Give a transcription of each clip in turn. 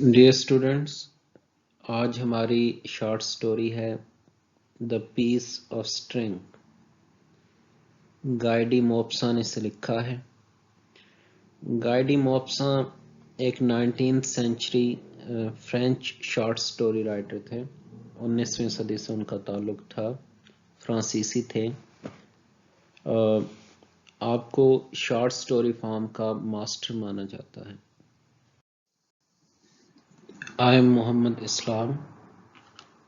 Dear students, آج ہماری short story ہے دا پیس آف اسٹرنگ۔ گائیڈی موپسا نے اسے لکھا ہے۔ گائیڈی موپسا ایک 19th century French short story writer تھے۔ 19ویں صدی سے ان کا تعلق تھا، فرانسیسی تھے۔ آپ کو شارٹ سٹوری فارم کا ماسٹر مانا جاتا ہے۔ I am Muhammad Islam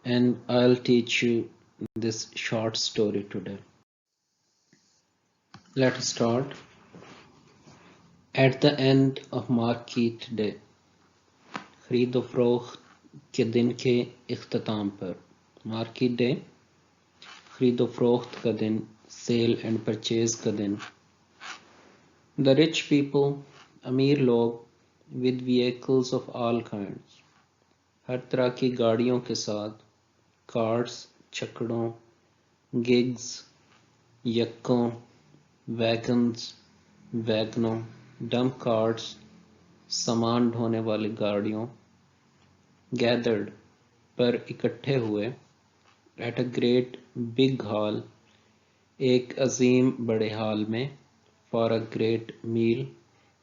and I'll teach you this short story today. Let's start. At the end of Market Day, خرید و فروخت کے دن کے اختتام پر، مارکیٹ ڈے خرید و فروخت کا دن، سیل اینڈ پرچیز کا دن۔ The rich people، امیر لوگ، with vehicles of all kinds، ہر طرح کی گاڑیوں کے ساتھ، کارس چھکڑوں، گگز یکوں، ویگنز ویگنوں، ڈمپ کارٹس سامان ڈھونے والی گاڑیوں، گیدرڈ پر اکٹھے ہوئے، at a great big hall ایک عظیم بڑے ہال میں، فار اے گریٹ میل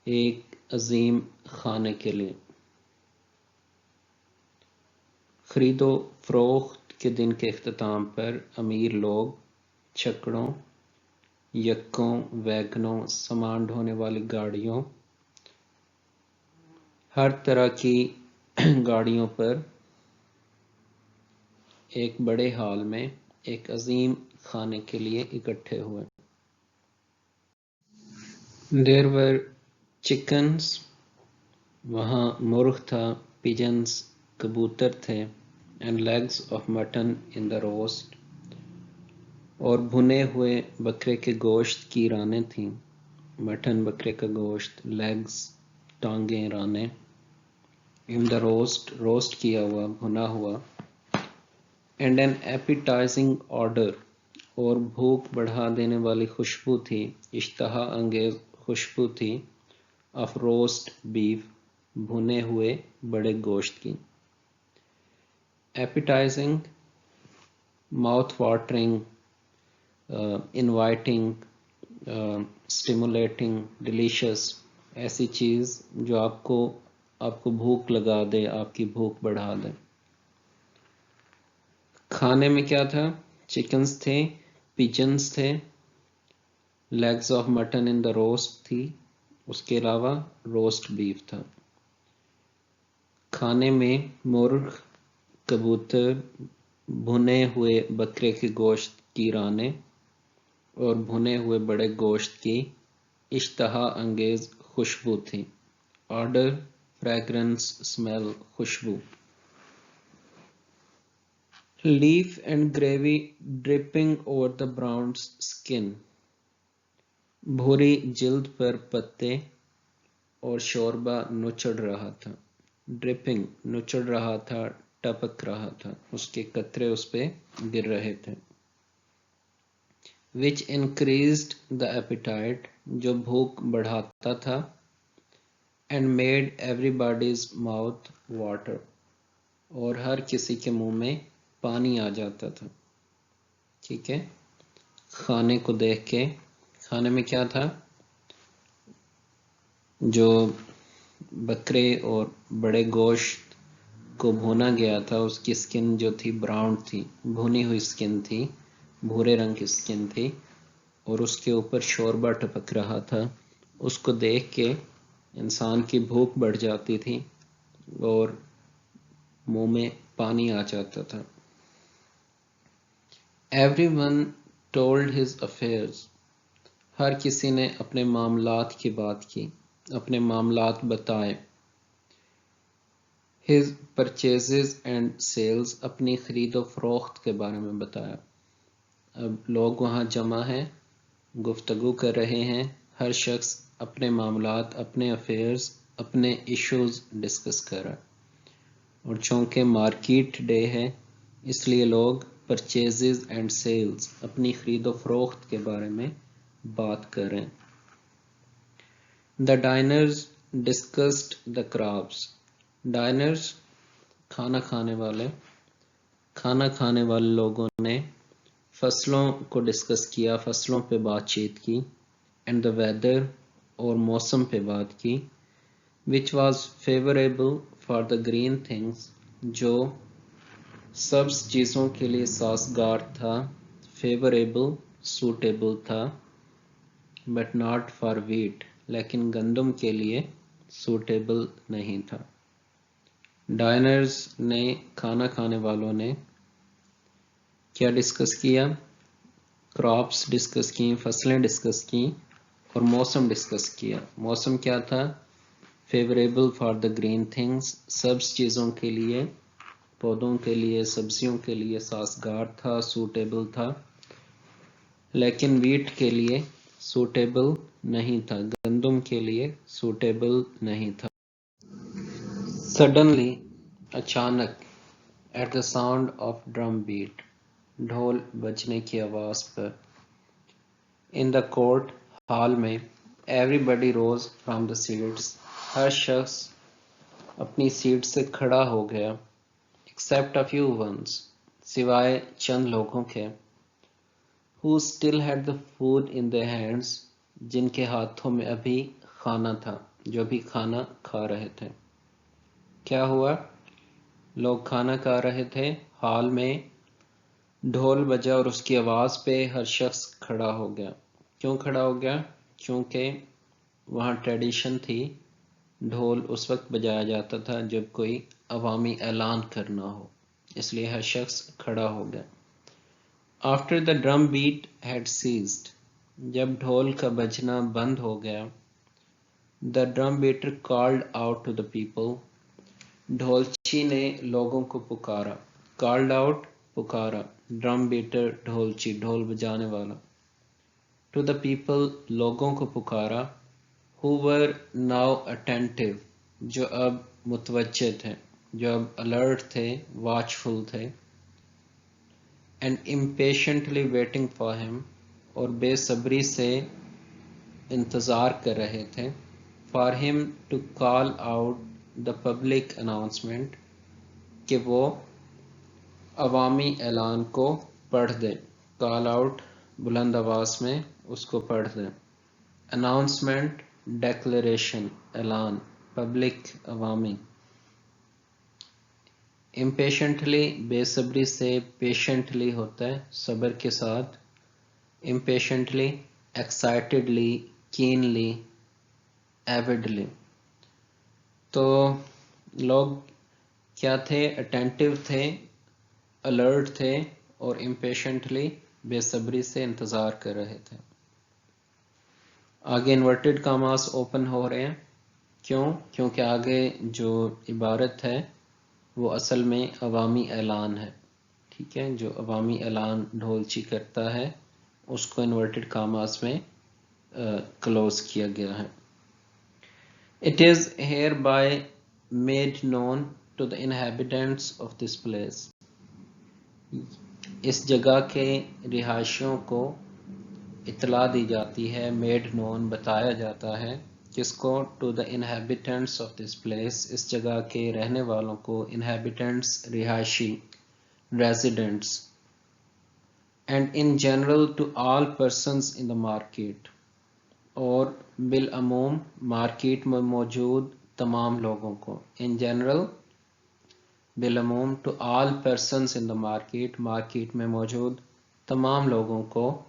ایک عظیم کھانے کے لیے۔ خرید و فروخت کے دن کے اختتام پر امیر لوگ چھکڑوں، یکوں، ویگنوں، سامان ڈھونے والی گاڑیوں، ہر طرح کی گاڑیوں پر ایک بڑے ہال میں ایک عظیم کھانے کے لیے اکٹھے ہوئے۔ There were chickens، وہاں مرغ تھا، pigeons کبوتر تھے، and legs of mutton in the roast، اور بھنے ہوئے بکرے کے گوشت کی رانیں تھیں۔ مٹن بکرے کا گوشت، لیگز ٹانگیں، رانیں، in the roast روسٹ کیا ہوا، بھنا ہوا، and an appetizing odor، اور بھوک بڑھا دینے والی خوشبو تھی، اشتہا انگیز خوشبو تھی، of roast beef، بھنے ہوئے بڑے گوشت کی۔ appetizing، mouth watering، inviting، stimulating، delicious، ایسی چیز جو آپ کو بھوک لگا دے، آپ کی بھوک بڑھا دے۔ کھانے میں کیا تھا؟ چکنز تھے، پیجنز تھے، legs of mutton in the roast تھی، اس کے علاوہ روسٹ بیف تھا۔ کھانے میں مرغ، کبوتر، بھنے ہوئے بکرے کے گوشت کی رانیں اور بھنے ہوئے بڑے گوشت کی اشتہا انگیز خوشبو تھی۔ آرڈر، فریگرنس، اسمیل، خوشبو۔ Leaf and gravy dripping over the brown skin, بھوری جلد پر پتے اور شوربہ نچڑ رہا تھا۔ ڈرپنگ نچڑ رہا تھا، ٹپک رہا تھا، اس کے قطرے اس پہ گر رہے تھے۔ which increased the appetite، جو بھوک بڑھاتا تھا، and made everybody's mouth water، اور ہر کسی کے منہ میں پانی آ جاتا تھا۔ ٹھیک ہے، کھانے کو دیکھ کے، کھانے میں کیا تھا؟ جو بکرے اور بڑے گوشت کو بھونا گیا تھا، اس کی سکن جو تھی براؤن تھی، بھونی ہوئی سکن تھی، بھورے رنگ کی سکن تھی، اور اس کے اوپر شوربہ ٹپک رہا تھا۔ اس کو دیکھ کے انسان کی بھوک بڑھ جاتی تھی اور منہ میں پانی آ جاتا تھا۔ Everyone told his affairs، ہر کسی نے اپنے معاملات کی بات کی، اپنے معاملات بتائے۔ His purchases and sales، اپنی خرید و فروخت کے بارے میں بتایا۔ اب لوگ وہاں جمع ہیں، گفتگو کر رہے ہیں، ہر شخص اپنے معاملات، اپنے افیئرز، اپنے ایشوز ڈسکس کر رہا ہے۔ اور چونکہ مارکیٹ ڈے ہے، اس لیے لوگ پرچیزز اینڈ سیلز، اپنی خرید و فروخت کے بارے میں بات کر رہے ہیں۔ The diners discussed the crops، ڈائنرز کھانا کھانے والے لوگوں نے فصلوں کو ڈسکس کیا، فصلوں پہ بات چیت کی، اینڈ دا ویدر اور موسم پہ بات کی، which was favorable for the green things جو سبز چیزوں کے لیے سازگار تھا، فیوریبل سوٹیبل تھا، بٹ ناٹ فار wheat لیکن گندم کے لیے سوٹیبل نہیں تھا۔ ڈائنرز نے کھانا کھانے والوں نے کیا ڈسکس کیا؟ کراپس ڈسکس کی، فصلیں ڈسکس کی اور موسم ڈسکس کیا۔ موسم کیا تھا؟ Favourable for the green things, سبز چیزوں کے لیے، پودوں کے لیے، سبزیوں کے لیے سازگار تھا، سوٹیبل تھا، لیکن ویٹ کے لیے سوٹیبل نہیں تھا، گندم کے لیے سوٹیبل نہیں تھا۔ سڈنلی اچانک، at the sound of drum beat ڈھول بجنے کی آواز پر، ان دا کورٹ ہال میں، everybody rose from the seats ہر شخص اپنی سیٹ سے کھڑا ہو گیا، ایکسیپٹ اے فیو ونس سوائے چند لوگوں کے، who still had the food in their hands جن کے ہاتھوں میں ابھی کھانا تھا، جو ابھی کھانا کھا رہے تھے۔ کیا ہوا؟ لوگ کھانا کھا رہے تھے، ہال میں ڈھول بجا اور اس کی آواز پہ ہر شخص کھڑا ہو گیا۔ کیوں کھڑا ہو گیا؟ کیونکہ وہاں ٹریڈیشن تھی، ڈھول اس وقت بجایا جاتا تھا جب کوئی عوامی اعلان کرنا ہو، اس لیے ہر شخص کھڑا ہو گیا۔ After the drum beat had ceased جب ڈھول کا بجنا بند ہو گیا، the drum beater called out to the people ڈھولچی نے لوگوں کو پکارا، called out پکارا، ڈرم بیٹر ڈھولچی ڈھول بجانے والا، to the people لوگوں کو پکارا، who were now attentive جو اب متوجہ تھے، جو اب alert تھے، watchful تھے، and impatiently waiting for him اور بے صبری سے انتظار کر رہے تھے، for him to call out the public announcement کہ وہ عوامی اعلان کو پڑھ دیں، call out بلند آواز میں اس کو پڑھ دیں، announcement declaration اعلان، public عوامی، impatiently بے صبری سے، patiently ہوتا ہے صبر کے ساتھ، impatiently excitedly keenly avidly۔ تو لوگ کیا تھے؟ attentive تھے، alert تھے اور impatiently بے صبری سے انتظار کر رہے تھے۔ آگے انورٹڈ کاماس اوپن ہو رہے ہیں، کیوں؟ کیونکہ آگے جو عبارت ہے وہ اصل میں عوامی اعلان ہے، ٹھیک ہے، جو عوامی اعلان ڈھولچی کرتا ہے اس کو انورٹڈ کاماس میں کلوز کیا گیا ہے۔ It is hereby made known to the inhabitants of this place اس جگہ کے رہائشیوں کو اطلاع دی جاتی ہے، made known بتایا جاتا ہے، کس کو؟ to the inhabitants of this place اس جگہ کے رہنے والوں کو، inhabitants رہائشی، residents، and in general to all persons in the market اور بالعموم مارکیٹ میں موجود تمام لوگوں کو، in general بالعموم to all persons in the market market میں موجود تمام لوگوں کو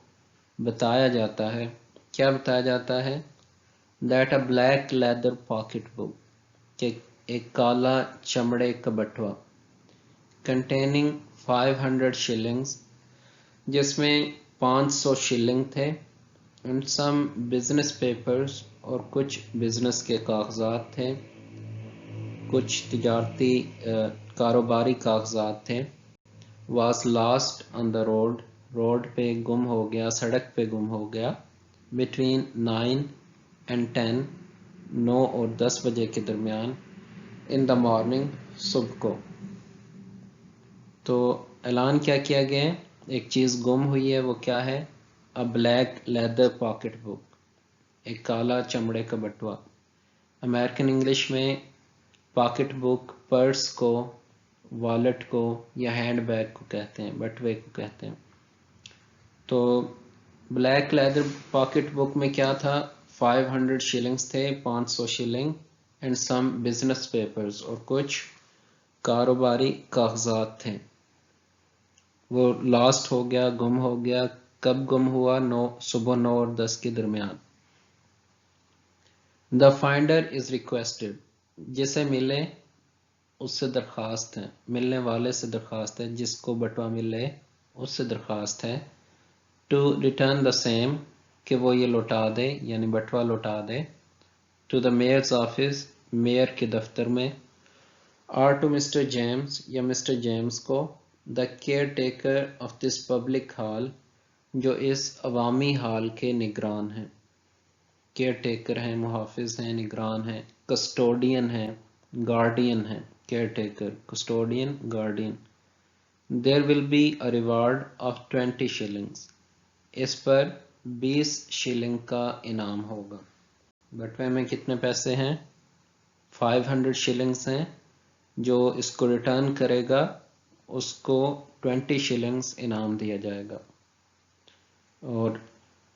بتایا جاتا ہے، کیا بتایا جاتا ہے؟ that a black leather pocket book کہ ایک کالا چمڑے کا بٹوا containing 500 shillings جس میں 500 شلنگ تھے and some business papers اور کچھ بزنس کے کاغذات تھے، کچھ تجارتی کاروباری کاغذات تھے، was lost on the road road پہ گم ہو گیا، سڑک پہ گم ہو گیا، between 9 and 10 9 اور 10 بجے کے درمیان، in the morning صبح کو۔ تو اعلان کیا کیا گیا ہے؟ ایک چیز گم ہوئی ہے، وہ کیا ہے؟ a black leather pocket book ایک کالا چمڑے کا بٹوا۔ امریکن انگلش میں پاکٹ بک پرس کو، والٹ کو یا ہینڈ بیگ کو کہتے ہیں، بٹوے کو کہتے ہیں. تو بلیک لیدر پاکٹ بک میں کیا تھا؟ 500 شلنگز تھے، 500 shilling, and some business papers, اور کچھ کاروباری کاغذات تھے. وہ لاسٹ ہو گیا، گم ہو گیا. کب گم ہوا؟ صبح 9 اور 10 کے درمیان. دا فائنڈر از ریکویسٹڈ، جسے ملے اس سے درخواست ہے، ملنے والے سے درخواست ہے، جس کو بٹوا ملے اس سے درخواست ہے. ٹو ریٹرن دا سیم، کہ وہ یہ لوٹا دے، یعنی بٹوا لوٹا دے. To the mayor's office, mayor کے دفتر میں. اور ٹو مسٹر جیمز، یا مسٹر جیمز کو. The caretaker of this public hall, جو اس عوامی ہال کے نگران ہیں. کیئر ٹیکر ہیں، محافظ ہیں، نگران ہیں. کسٹوڈین ہیں، گارڈین ہیں. Caretaker, custodian, guardian. There will be a reward of 20 shillings, اس پر 20 شلنگ کا انعام ہوگا. بٹوے میں کتنے پیسے ہیں؟ 500 شلنگز ہیں. جو اس کو ریٹرن کرے گا اس کو 20 شلنگز انعام دیا جائے گا. اور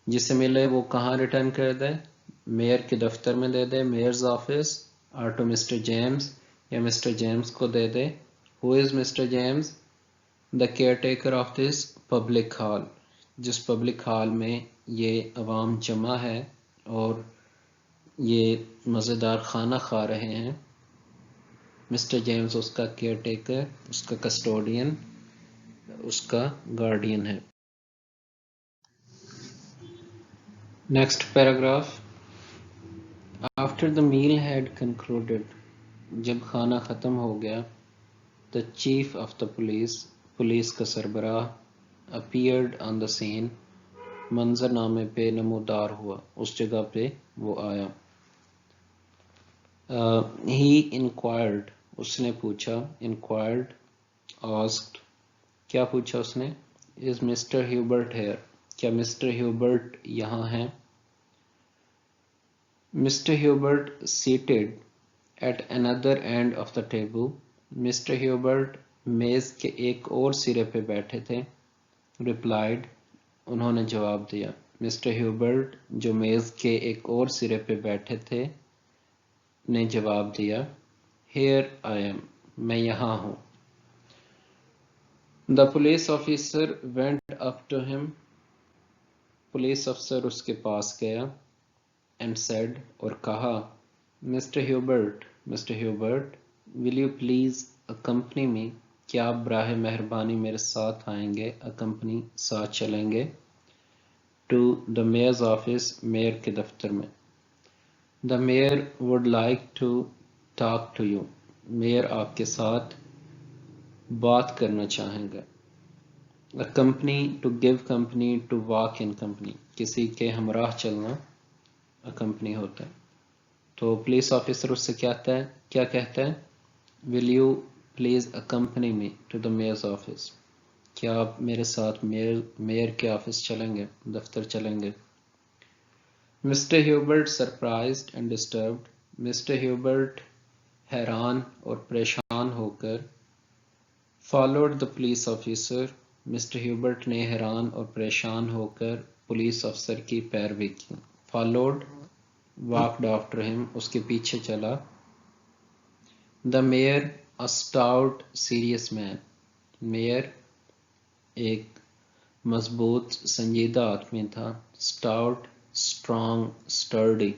جسے ملے وہ کہاں ریٹرن کر دے؟ میئر کے دفتر میں دے دے، میئرز آفس. اور ٹو مسٹر جیمز، یا مسٹر جیمز کو دے دے. Who is Mister James? The caretaker of this public hall, جس پبلک ہال میں یہ عوام جمع ہے اور یہ مزیدار کھانا کھا رہے ہیں. مسٹر جیمز اس کا کیئر ٹیکر، اس کا کسٹوڈین، اس کا گارڈین ہے. Next paragraph. After the meal had concluded, جب کھانا ختم ہو گیا. The chief of the police, police کا سربراہ. اپیئرڈ آن دا سین، منظر نامے پہ نمودار ہوا، اس جگہ پہ وہ آیا. ہی انکوائرڈ، اس نے پوچھا. انکوائرڈ، آسکڈ، کیا پوچھا اس نے؟ از مسٹر ہیوبرٹ ہیئر، کیا مسٹر ہیوبرٹ یہاں ہیں؟ Mister Hubert seated at another end of the table، Mister Hubert میز کے ایک اور سرے پہ بیٹھے تھے. replied، انہوں نے جواب دیا. مسٹر ہیوبرٹ جو میز کے ایک اور سرے پہ بیٹھے تھے نے جواب دیا. Here I am، میں یہاں ہوں. The police officer went up to him، police افسر اس کے پاس گیا. And said، اور کہا. Mr. Hubert، Mr. Hubert، will you please accompany me، کیا آپ براہ مہربانی میرے ساتھ آئیں گے؟ accompany، ساتھ چلیں گے. To the mayor's office، mayor کے دفتر میں. The mayor would like to talk to you، mayor آپ کے ساتھ بات کرنا چاہیں گے. Accompany، to give company، to walk in company، کسی کے ہمراہ چلنا accompany ہوتا ہے. تو پولیس آفیسر اس سے کیا کہتا ہے؟ Will you please accompany me to the mayor's office، کیا آپ میرے ساتھ میئر کے آفس چلیں گے، دفتر چلیں گے. Mister Hubert surprised and disturbed, Mister Hubert حیران اور پریشان ہو کر. Followed the police officer, Mister Hubert نے حیران اور پریشان ہو کر پولیس افسر کی پیروی کی. فالوڈ، walked after him، اس کے پیچھے چلا. The mayor، a stout serious man، mayor ایک مضبوط سنجیدہ آدمی تھا. stout، strong، sturdy.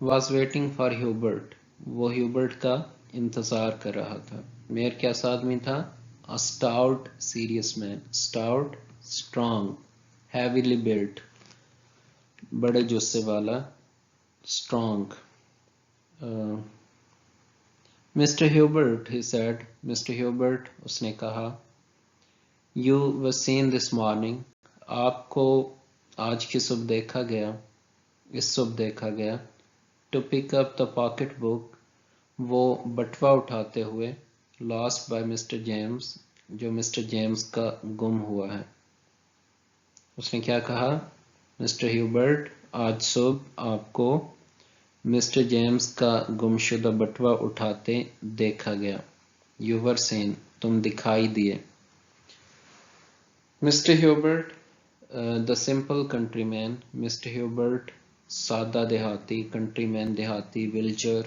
was waiting for Hubert، وہ ہیوبرٹ کا انتظار کر رہا تھا. میئر کیسا آدمی تھا؟ a stout serious man، stout، strong، heavily built، بڑے جثے والا، strong. Mr. Hubert، he said، Mr. Hubert، اس نے کہا. You were seen this morning، آپ کو آج کی صبح دیکھا گیا، اس صبح دیکھا گیا. To pick up the pocket book، وہ بٹوا اٹھاتے ہوئے. Lost by Mr. James، جو مسٹر جیمز کا گم ہوا ہے. اس نے کیا کہا؟ مسٹر ہیوبرٹ، آج صبح آپ کو مسٹر جیمز کا گمشدہ بٹوا اٹھاتے دیکھا گیا. You were seen. تم دکھائی دیے. Mister Hubert the simple countryman. Mister Hubert سادہ دیہاتی. countryman دیہاتی. ویلچر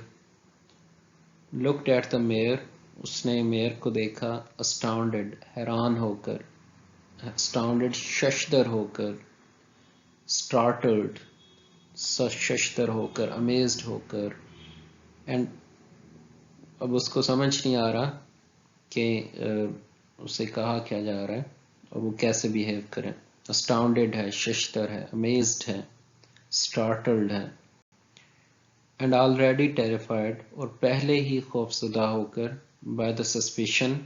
looked at the mayor. اس نے میئر کو دیکھا. astounded حیران ہو کر. astounded ششدر ہو کر. startled ششدر ہو کر. amazed ہو کر. اینڈ اب اس کو سمجھ نہیں آ رہا کہ اسے کہا کیا جا رہا ہے اور وہ کیسے بیہیو کرے. astounded ہے, ششدر ہے, amazed ہے, startled ہے. and already terrified اور پہلے ہی خوفزدہ ہو کر. by the suspicion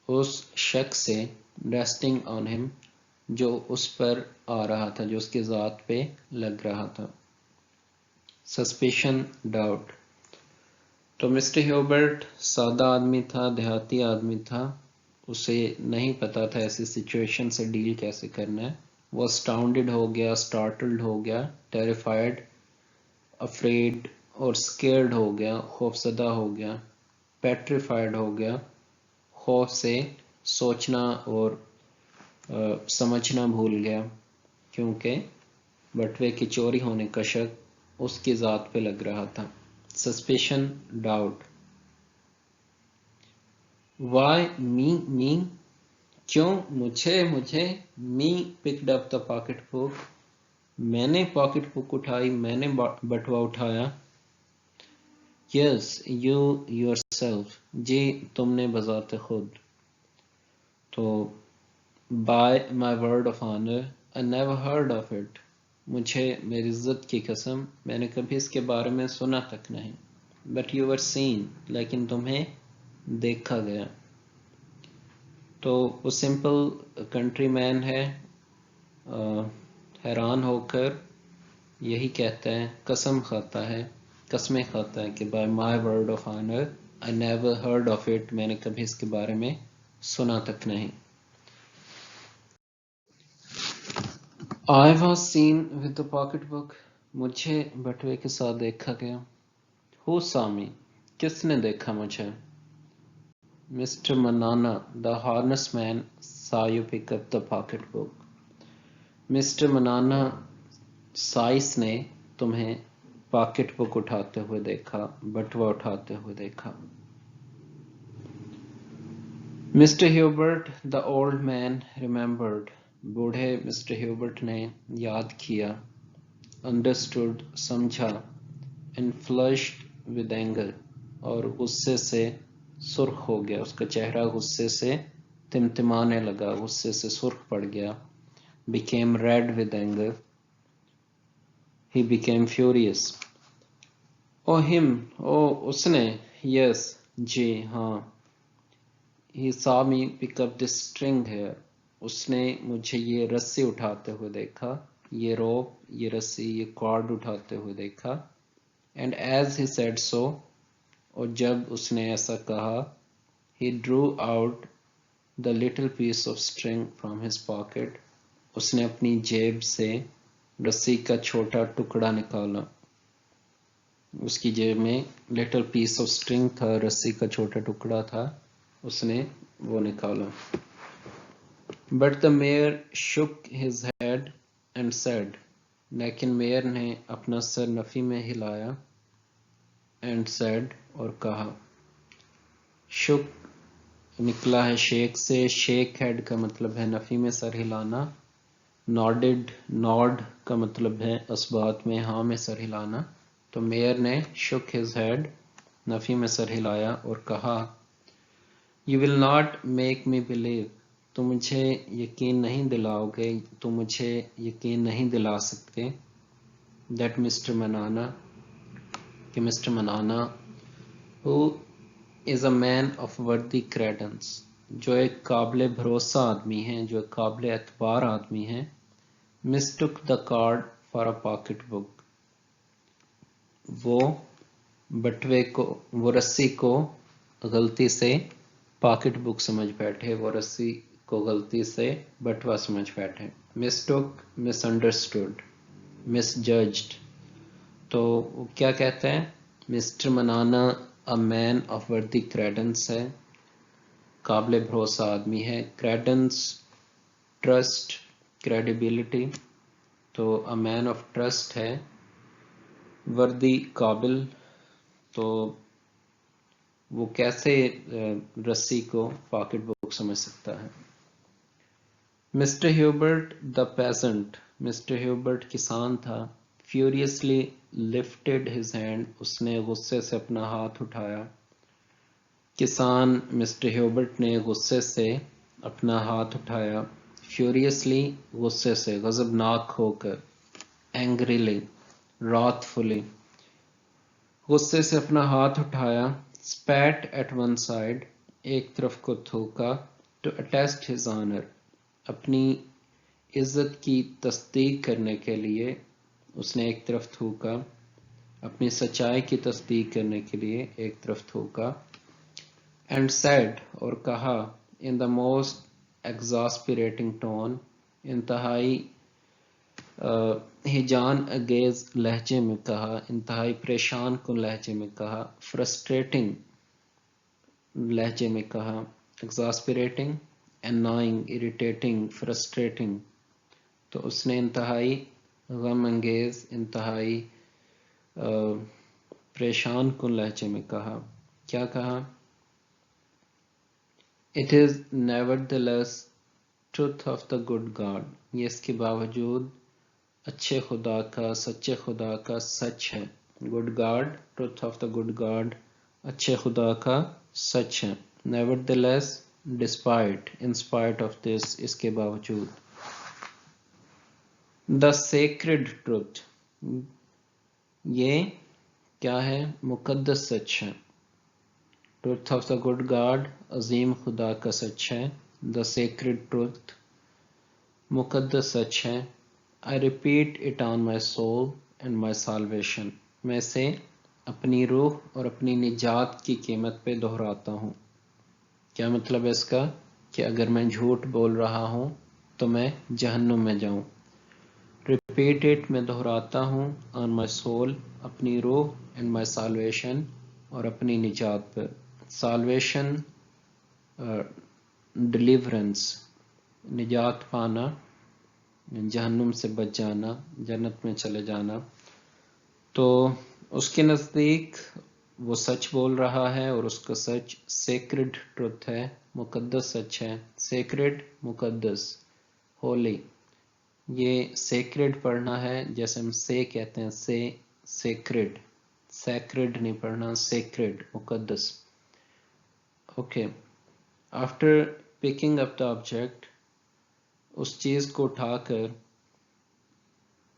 اس شک سے. resting on him جو اس پر آ رہا تھا, جو اس کی ذات پہ لگ رہا تھا. suspicion doubt. تو مسٹر ہیوبرٹ سادہ آدمی تھا, دیہاتی آدمی تھا. اسے نہیں پتا تھا ایسی سچویشن سے ڈیل کیسے کرنا ہے. وہ اسٹاؤنڈڈ ہو گیا, اسٹارٹلڈ ہو گیا, ٹیریفائڈ, افریڈ اور اسکیئرڈ ہو گیا, خوفزدہ ہو گیا, پیٹریفائڈ ہو گیا. خوف سے سوچنا اور سمجھنا بھول گیا کیونکہ بٹوے کی چوری ہونے کا شک اس کی ذات پہ لگ رہا تھا. suspicion doubt. why me کیوں مجھے me picked up the pocket book میں نے پاکٹ بک اٹھائی, میں نے بٹوا اٹھایا. yes you yourself جی تم نے بذات خود. تو by my word of honor I never heard of it مجھے میری عزت کی قسم میں نے کبھی اس کے بارے میں سنا تک نہیں. but you were seen لیکن تمہیں دیکھا گیا. تو وہ سمپل کنٹری مین ہے, حیران ہو کر یہی کہتا ہے, قسم کھاتا ہے, قسمیں کھاتا ہے کہ by my word of honor I never heard of it میں نے کبھی اس کے بارے میں سنا تک نہیں. I was seen with the pocket book مجھے بٹوے کے ساتھ دیکھا گیا. Who saw me کس نے دیکھا مجھے. Mr. Manana the harness man saw you pick up the pocket book. Mr. Manana سائس نے تمہیں پاکٹ بک اٹھاتے ہوئے دیکھا, بٹوا اٹھاتے ہوئے دیکھا. Mr. Hubert the old man remembered بوڑھے مسٹر ہیوبرٹ نے یاد کیا. understood سمجھا. and flushed with anger اور غصے سے سرخ ہو گیا, اس کا چہرہ غصے سے تمتمانے لگا, غصے سے سرخ پڑ گیا. became red with anger he became furious. oh him اس نے. yes جی ہاں. he saw me pick up this string here اس نے مجھے یہ رسی اٹھاتے ہوئے دیکھا, یہ روپ, یہ رسی, یہ کارڈ اٹھاتے ہوئے دیکھا. and as he said so اور جب اس نے ایسا کہا, he drew out the little piece of string from his pocket اس نے اپنی جیب سے رسی کا چھوٹا ٹکڑا نکالا. اس کی جیب میں little piece of string تھا, رسی کا چھوٹا ٹکڑا تھا, اس نے وہ نکالا. but the mayor shook his head and said لیکن میئر نے اپنا سر نفی میں ہلایا. and said اور کہا. shook نکلا ہے شیک سے, shake head کا مطلب ہے نفی میں سر ہلانا. nodded nod کا مطلب ہے اثبات میں ہاں میں سر ہلانا. تو میئر نے shook his head نفی میں سر ہلایا اور کہا. you will not make me believe تم مجھے یقین نہیں دلاؤ گے, تم مجھے یقین نہیں دلا سکتے. that Mr. Manana کہ مسٹر منانا who is a man of worthy credence جو ایک قابل بھروسہ آدمی ہیں, جو ایک قابل اعتبار آدمی ہیں. mistook the card for a pocket book وہ بٹوے کو, وہ رسی کو غلطی سے پاکٹ بک سمجھ بیٹھے, وہ رسی کو غلطی سے بٹوا سمجھ بیٹھے. mistook misunderstood misjudged تو وہ کیا کہتا ہے؟ مسٹر منانا a man of worthy credence ہے، قابل بھروسہ آدمی ہے. credence trust, credibility. تو a man of trust ہے. وردی قابل، تو وہ کیسے رسی کو پاکٹ بک سمجھ سکتا ہے؟ مسٹر ہیوبرٹ دا پیزنٹ، مسٹر ہیوبرٹ کسان تھا. فیوریسلی لفٹڈ ہز ہینڈ، اس نے غصے سے اپنا ہاتھ اٹھایا. کسان مسٹر ہیوبرٹ نے غصے سے اپنا ہاتھ اٹھایا. فیوریسلی غصے سے، غضبناک ہو کر. اینگریلی رات فلی، غصے سے اپنا ہاتھ اٹھایا. اسپیٹ ایٹ ون سائڈ، ایک طرف کو تھوکا. ٹو اٹیسٹ ہز آنر، اپنی عزت کی تصدیق کرنے کے لیے اس نے ایک طرف تھوکا. اپنی سچائی کی تصدیق کرنے کے لیے ایک طرف تھوکا. اینڈ سیڈ، اور کہا. ان دا موسٹ ایگزاسپریٹنگ ٹون، انتہائی ہیجان انگیز لہجے میں کہا، انتہائی پریشان کن لہجے میں کہا. فرسٹریٹنگ لہجے میں کہا. ایگزاسپریٹنگ، انوائنگ، اریٹیٹنگ، فرسٹریٹنگ. تو اس نے انتہائی غم انگیز، انتہائی پریشان کن لہجے میں کہا. کیا کہا؟ It is nevertheless truth of the good God، یہ اس کے باوجود اچھے خدا کا، سچے خدا کا سچ ہے. good God، truth of the good God، اچھے خدا کا سچ ہے. nevertheless، despite، in spite of this، اس کے باوجود. the sacred truth، یہ کیا ہے؟ مقدس سچ ہے. Truth of the good God, عظیم خدا کا سچ ہے. دا سیکرڈ ٹروتھ، مقدس سچ ہے. I repeat it on my civil and my salvation, میں اسے اپنی روح اور اپنی نجات کی قیمت پہ دہراتا ہوں. کیا مطلب ہے اس کا؟ کہ اگر میں جھوٹ بول رہا ہوں تو میں جہنم میں جاؤں. ریپیٹ اٹ، میں دہراتا ہوں. آن مائی سول، اپنی روح. اینڈ مائی سالویشن، اور اپنی نجات پر. سالویشن ڈیلیورنس، نجات پانا، جہنم سے بچ جانا، جنت میں چلے جانا. تو اس کے نزدیک وہ سچ بول رہا ہے، اور اس کا سچ سیکرڈ ٹروتھ ہے، مقدس سچ ہے. سیکرڈ، مقدس، ہولی. یہ سیکرڈ پڑھنا ہے جیسے ہم سے کہتے ہیں، سے سیکرڈ، سیکرڈ نہیں پڑھنا، سیکرڈ، مقدس. Okay. After picking up the object, اس چیز کو اٹھا کر،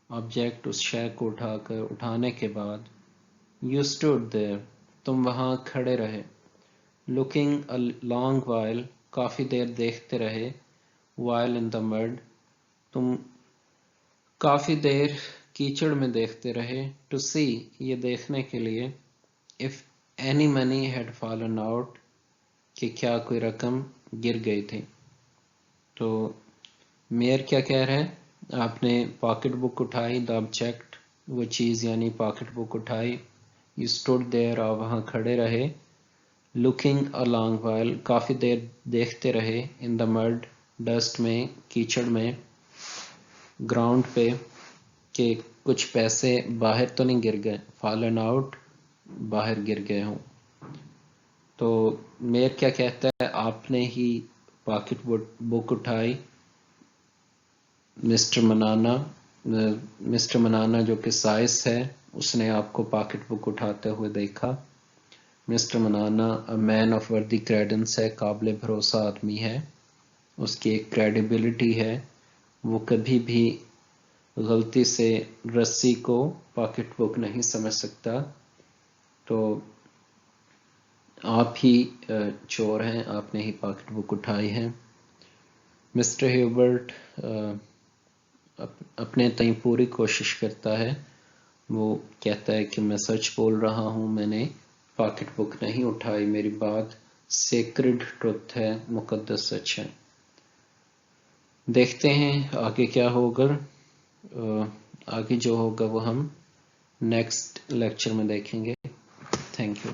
آبجیکٹ اس شے کو اٹھا کر، اٹھانے کے بعد. یو اسٹوڈ دیر، تم وہاں کھڑے رہے. لوکنگ اے لانگ وائل، کافی دیر دیکھتے رہے. وائل ان دا مڈ، تم کافی دیر کیچڑ میں دیکھتے رہے. ٹو سی، یہ دیکھنے کے لیے. If any money had fallen out, کہ کیا کوئی رقم گر گئی تھی. تو میئر کیا کہہ رہے ہیں؟ آپ نے پاکٹ بک اٹھائی، دا آبجیکٹ، وہ چیز یعنی پاکٹ بک اٹھائی. یو اسٹوڈ دیر، آپ وہاں کھڑے رہے. لوکنگ اے لانگ وائل، کافی دیر دیکھتے رہے. ان دا مڈ، ڈسٹ میں، کیچڑ میں. گراؤنڈ پہ، کہ کچھ پیسے باہر تو نہیں گر گئے. فالن آؤٹ، باہر گر گئے ہوں. تو میئر کیا کہتا ہے؟ آپ نے ہی پاکٹ بک اٹھائی. مسٹر منانا جو کہ سائس ہے، اس نے آپ کو پاکٹ بک اٹھاتے ہوئے دیکھا. مسٹر منانا مین آف وردی کریڈنس ہے، قابل بھروسہ آدمی ہے. اس کی ایک کریڈیبلٹی ہے، وہ کبھی بھی غلطی سے رسی کو پاکٹ بک نہیں سمجھ سکتا. تو آپ ہی چور ہیں، آپ نے ہی پاکٹ بک اٹھائی ہے. مسٹر ہیوبرٹ اپنے تئیں پوری کوشش کرتا ہے. وہ کہتا ہے کہ میں سچ بول رہا ہوں، میں نے پاکٹ بک نہیں اٹھائی، میری بات سیکرڈ ٹروتھ ہے، مقدس سچ ہے. دیکھتے ہیں آگے کیا ہوگا. آگے جو ہوگا وہ ہم نیکسٹ لیکچر میں دیکھیں گے. Thank you.